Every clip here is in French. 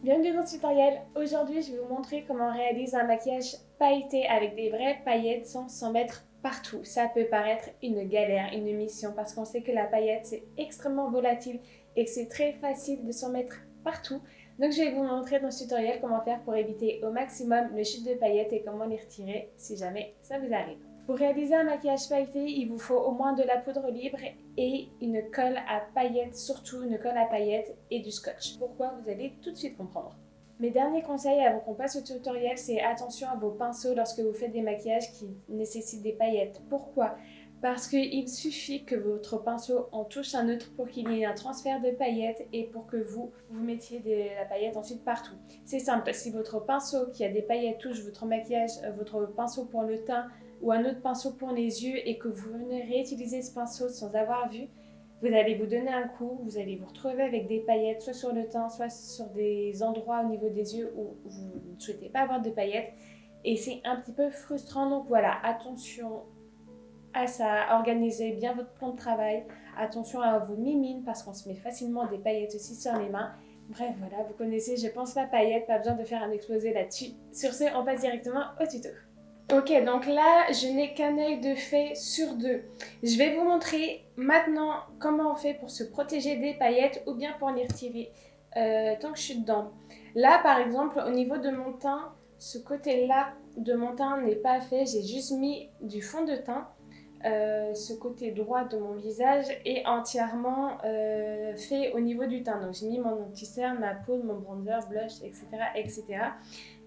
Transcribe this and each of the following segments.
Bienvenue dans ce tutoriel. Aujourd'hui, je vais vous montrer comment on réalise un maquillage pailleté avec des vraies paillettes sans s'en mettre partout. Ça peut paraître une galère, une mission, parce qu'on sait que la paillette, c'est extrêmement volatile et que c'est très facile de s'en mettre partout. Donc, je vais vous montrer dans ce tutoriel comment faire pour éviter au maximum le chute de paillettes et comment les retirer si jamais ça vous arrive. Pour réaliser un maquillage pailleté, il vous faut au moins de la poudre libre et une colle à paillettes, surtout une colle à paillettes et du scotch. Pourquoi, vous allez tout de suite comprendre. Mes derniers conseils avant qu'on passe au tutoriel, c'est attention à vos pinceaux lorsque vous faites des maquillages qui nécessitent des paillettes. Pourquoi? Parce qu'il suffit que votre pinceau en touche un autre pour qu'il y ait un transfert de paillettes et pour que vous mettiez de la paillette ensuite partout. C'est simple, si votre pinceau qui a des paillettes touche votre maquillage, votre pinceau pour le teint ou un autre pinceau pour les yeux et que vous venez réutiliser ce pinceau sans avoir vu, vous allez vous donner un coup, vous allez vous retrouver avec des paillettes soit sur le teint, soit sur des endroits au niveau des yeux où vous ne souhaitez pas avoir de paillettes et c'est un petit peu frustrant. Donc voilà, attention à ça, organisez bien votre plan de travail, attention à vos mimines parce qu'on se met facilement des paillettes aussi sur les mains. Bref, voilà, vous connaissez, je pense, la paillette, pas besoin de faire un exposé là-dessus. Sur ce, on passe directement au tuto. Ok, donc là, je n'ai qu'un œil de fait sur deux. Je vais vous montrer maintenant comment on fait pour se protéger des paillettes ou bien pour les retirer tant que je suis dedans. Là, par exemple, au niveau de mon teint, ce côté-là de mon teint n'est pas fait. J'ai juste mis du fond de teint. Ce côté droit de mon visage est entièrement fait au niveau du teint. Donc j'ai mis mon anti-cerne, ma poudre, mon bronzer, blush, etc. etc.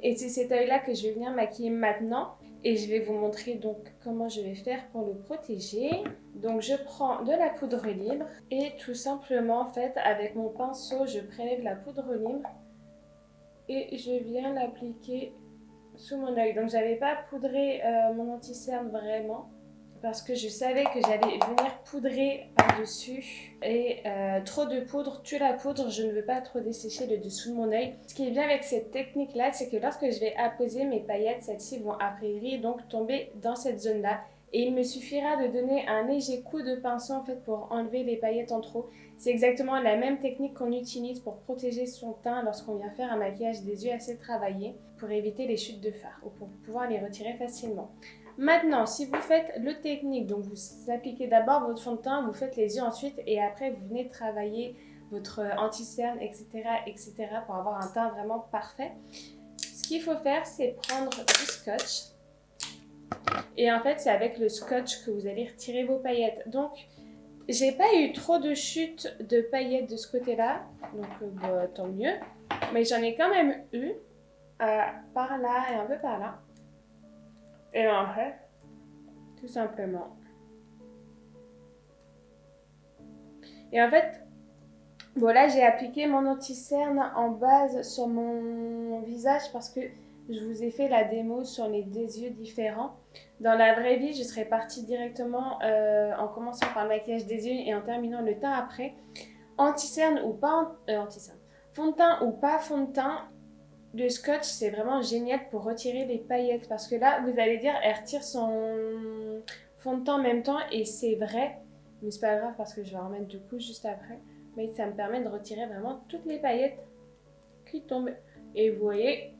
Et c'est cet œil-là que je vais venir maquiller maintenant. Et je vais vous montrer donc comment je vais faire pour le protéger. Donc je prends de la poudre libre et tout simplement en fait avec mon pinceau je prélève la poudre libre et je viens l'appliquer sous mon œil. Donc j'avais pas poudré mon anti-cerne vraiment parce que je savais que j'allais venir poudrer par-dessus et trop de poudre tue la poudre, je ne veux pas trop dessécher le dessous de mon œil. Ce qui est bien avec cette technique là, c'est que lorsque je vais apposer mes paillettes, celles-ci vont a priori donc tomber dans cette zone là et il me suffira de donner un léger coup de pinceau en fait pour enlever les paillettes en trop. C'est exactement la même technique qu'on utilise pour protéger son teint lorsqu'on vient faire un maquillage des yeux assez travaillé pour éviter les chutes de fard ou pour pouvoir les retirer facilement. Maintenant, si vous faites le technique, donc vous appliquez d'abord votre fond de teint, vous faites les yeux ensuite et après vous venez travailler votre anti-cerne, etc., etc. pour avoir un teint vraiment parfait. Ce qu'il faut faire, c'est prendre du scotch et en fait, c'est avec le scotch que vous allez retirer vos paillettes. Donc, j'ai pas eu trop de chutes de paillettes de ce côté-là, donc bah, tant mieux. Mais j'en ai quand même eu par là et un peu par là. Et après, tout simplement. Et en fait, voilà, j'ai appliqué mon anti-cerne en base sur mon visage parce que je vous ai fait la démo sur les deux yeux différents. Dans la vraie vie, je serais partie directement en commençant par le maquillage des yeux et en terminant le teint après. Anti-cerne ou pas anti-cerne. Fond de teint ou pas fond de teint, le scotch c'est vraiment génial pour retirer les paillettes parce que là, vous allez dire, elle retire son fond de teint en même temps et c'est vrai, mais c'est pas grave parce que je vais en remettre du coup juste après. Mais ça me permet de retirer vraiment toutes les paillettes qui tombent. Et vous voyez,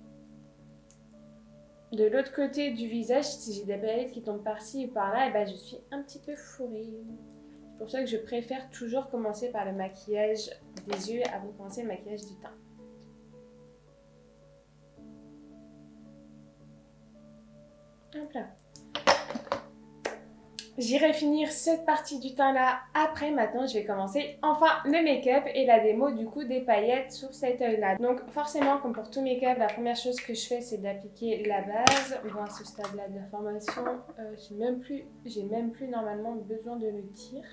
de l'autre côté du visage, si j'ai des paillettes qui tombent par-ci ou par-là, et ben je suis un petit peu fourrée. C'est pour ça que je préfère toujours commencer par le maquillage des yeux avant de commencer le maquillage du teint. Hop là. J'irai finir cette partie du teint là après. Maintenant, je vais commencer enfin le make-up et la démo du coup des paillettes sur cet œil là. Donc forcément, comme pour tout make-up, la première chose que je fais c'est d'appliquer la base. Bon, à ce stade là de la formation, j'ai même plus normalement besoin de le dire.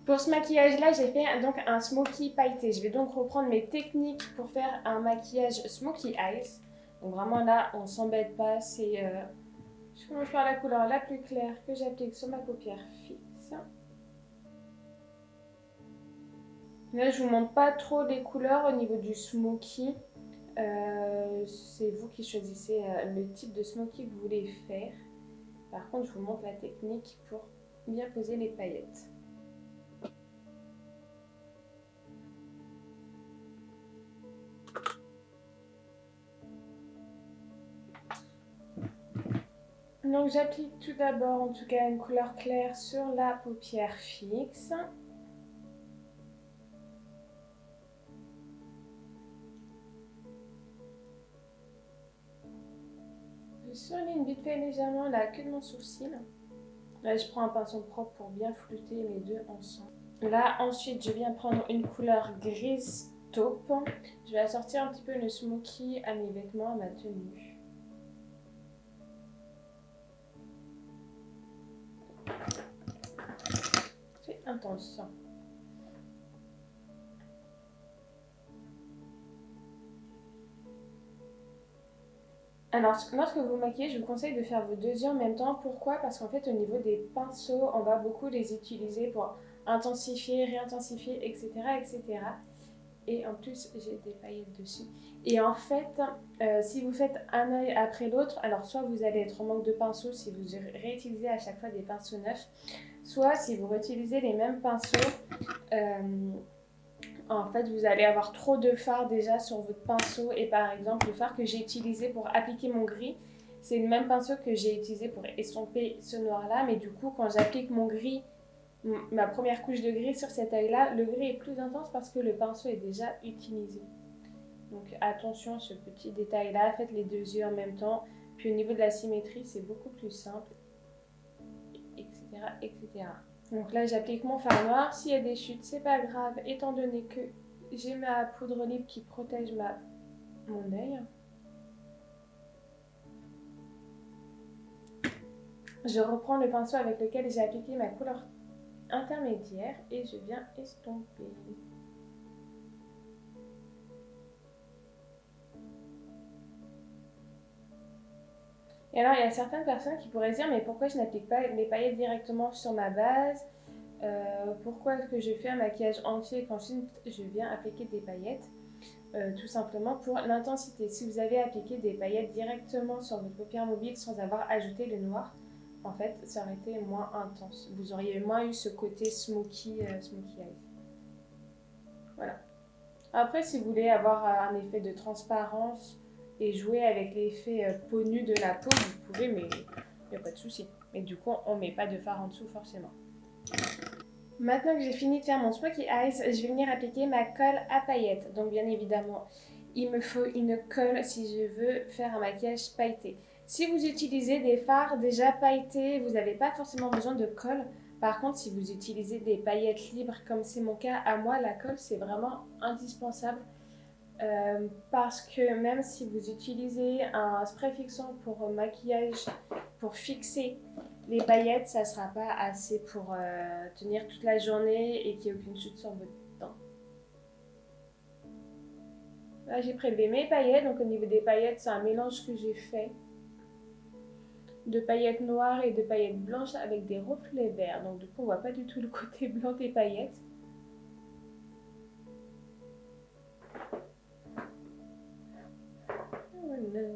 Pour ce maquillage-là, j'ai fait donc un smoky pailleté. Je vais donc reprendre mes techniques pour faire un maquillage smoky eyes. Donc vraiment là, on s'embête pas. Je commence par la couleur la plus claire que j'applique sur ma paupière fixe. Là, je vous montre pas trop les couleurs au niveau du smoky. C'est vous qui choisissez le type de smoky que vous voulez faire. Par contre, je vous montre la technique pour bien poser les paillettes. Donc j'applique tout d'abord en tout cas une couleur claire sur la paupière fixe. Je surligne vite fait légèrement la queue de mon sourcil. Là je prends un pinceau propre pour bien flouter les deux ensemble. Là ensuite je viens prendre une couleur grise taupe. Je vais assortir un petit peu le smoky à mes vêtements, à ma tenue. C'est intense. Alors, lorsque vous maquillez, je vous conseille de faire vos deux yeux en même temps. Pourquoi? Parce qu'en fait, au niveau des pinceaux, on va beaucoup les utiliser pour intensifier, réintensifier, etc., etc. Et en plus, j'ai des paillettes dessus. Et en fait, si vous faites un œil après l'autre, alors soit vous allez être en manque de pinceaux si vous réutilisez à chaque fois des pinceaux neufs, soit si vous réutilisez les mêmes pinceaux, en fait, vous allez avoir trop de fard déjà sur votre pinceau. Et par exemple, le fard que j'ai utilisé pour appliquer mon gris, c'est le même pinceau que j'ai utilisé pour estomper ce noir-là. Mais du coup, quand j'applique mon gris, ma première couche de gris sur cet œil-là, le gris est plus intense parce que le pinceau est déjà utilisé. Donc attention à ce petit détail-là. Faites les deux yeux en même temps. Puis au niveau de la symétrie, c'est beaucoup plus simple, etc., etc. Donc là, j'applique mon fard noir. S'il y a des chutes, c'est pas grave, étant donné que j'ai ma poudre libre qui protège mon œil. Je reprends le pinceau avec lequel j'ai appliqué ma couleur intermédiaire et je viens estomper. Et alors, il y a certaines personnes qui pourraient dire, mais pourquoi je n'applique pas les paillettes directement sur ma base? Pourquoi est-ce que je fais un maquillage entier et qu'ensuite je viens appliquer des paillettes? Tout simplement pour l'intensité. Si vous avez appliqué des paillettes directement sur votre paupière mobile sans avoir ajouté le noir, en fait, ça aurait été moins intense. Vous auriez moins eu ce côté smoky eyes. Voilà. Après, si vous voulez avoir un effet de transparence et jouer avec l'effet peau nue de la peau, vous pouvez, mais il n'y a pas de souci. Mais du coup, on ne met pas de fard en dessous forcément. Maintenant que j'ai fini de faire mon smoky eyes, je vais venir appliquer ma colle à paillettes. Donc bien évidemment, il me faut une colle si je veux faire un maquillage pailleté. Si vous utilisez des fards déjà pailletés, vous n'avez pas forcément besoin de colle. Par contre, si vous utilisez des paillettes libres, comme c'est mon cas, à moi, la colle, c'est vraiment indispensable. Parce que même si vous utilisez un spray fixant pour maquillage, pour fixer les paillettes, ça ne sera pas assez pour tenir toute la journée et qu'il n'y ait aucune chute sur votre dent. Là, j'ai prélevé mes paillettes. Donc au niveau des paillettes, c'est un mélange que j'ai fait de paillettes noires et de paillettes blanches avec des reflets verts. Donc du coup, on ne voit pas du tout le côté blanc des paillettes. Voilà.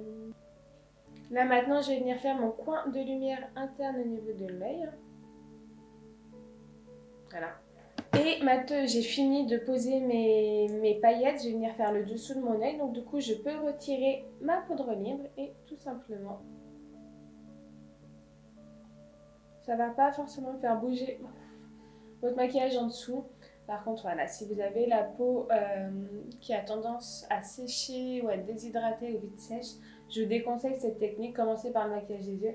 Là maintenant, je vais venir faire mon coin de lumière interne au niveau de l'œil. Voilà. Et maintenant, j'ai fini de poser mes paillettes. Je vais venir faire le dessous de mon œil. Donc du coup, je peux retirer ma poudre libre et tout simplement, ça va pas forcément faire bouger votre maquillage en dessous. Par contre, voilà, si vous avez la peau qui a tendance à sécher ou à être déshydratée ou vite sèche, je vous déconseille cette technique. Commencez par le maquillage des yeux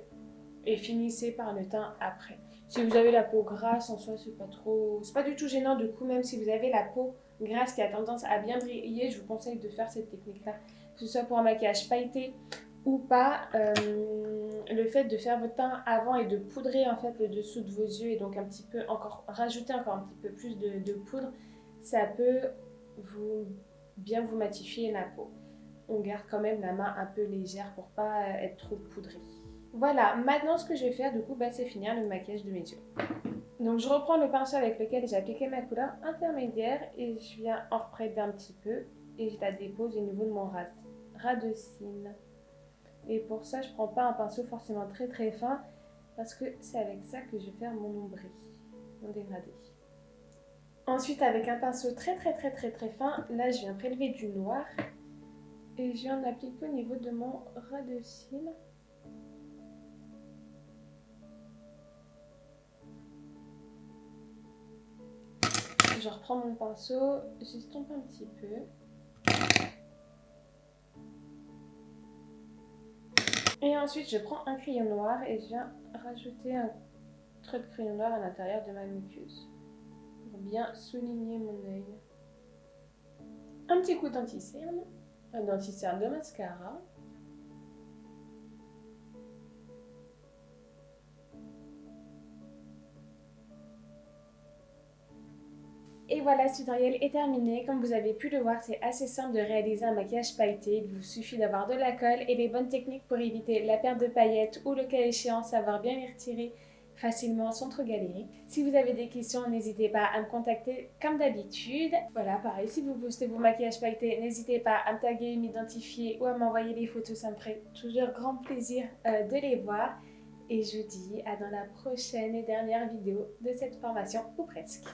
et finissez par le teint après. Si vous avez la peau grasse en soi, c'est pas du tout gênant. Du coup, même si vous avez la peau grasse qui a tendance à bien briller, je vous conseille de faire cette technique-là. Que ce soit pour un maquillage pailleté ou pas, le fait de faire votre teint avant et de poudrer en fait le dessous de vos yeux et donc rajouter encore un petit peu plus de poudre, ça peut bien vous matifier la peau. On garde quand même la main un peu légère pour pas être trop poudrée. Voilà, maintenant ce que je vais faire du coup, c'est finir le maquillage de mes yeux. Donc je reprends le pinceau avec lequel j'ai appliqué ma couleur intermédiaire et je viens en reprêter un petit peu et je la dépose au niveau de mon ras de cils. Et pour ça, je prends pas un pinceau forcément très très fin parce que c'est avec ça que je vais faire mon ombré, mon dégradé. Ensuite, avec un pinceau très fin, là je viens prélever du noir et je viens en appliquer au niveau de mon ras de cils. Je reprends mon pinceau, j'estompe un petit peu. Et ensuite, je prends un crayon noir et je viens rajouter un trait de crayon noir à l'intérieur de ma muqueuse pour bien souligner mon œil. Un petit coup d'anti-cerne, un anti-cerne de mascara. Et voilà, ce tutoriel est terminé. Comme vous avez pu le voir, c'est assez simple de réaliser un maquillage pailleté. Il vous suffit d'avoir de la colle et les bonnes techniques pour éviter la perte de paillettes ou le cas échéant, savoir bien les retirer facilement sans trop galérer. Si vous avez des questions, n'hésitez pas à me contacter comme d'habitude. Voilà, pareil, si vous postez vos maquillages pailletés, n'hésitez pas à me taguer, m'identifier ou à m'envoyer les photos. Ça me ferait toujours grand plaisir de les voir. Et je vous dis à dans la prochaine et dernière vidéo de cette formation, ou presque.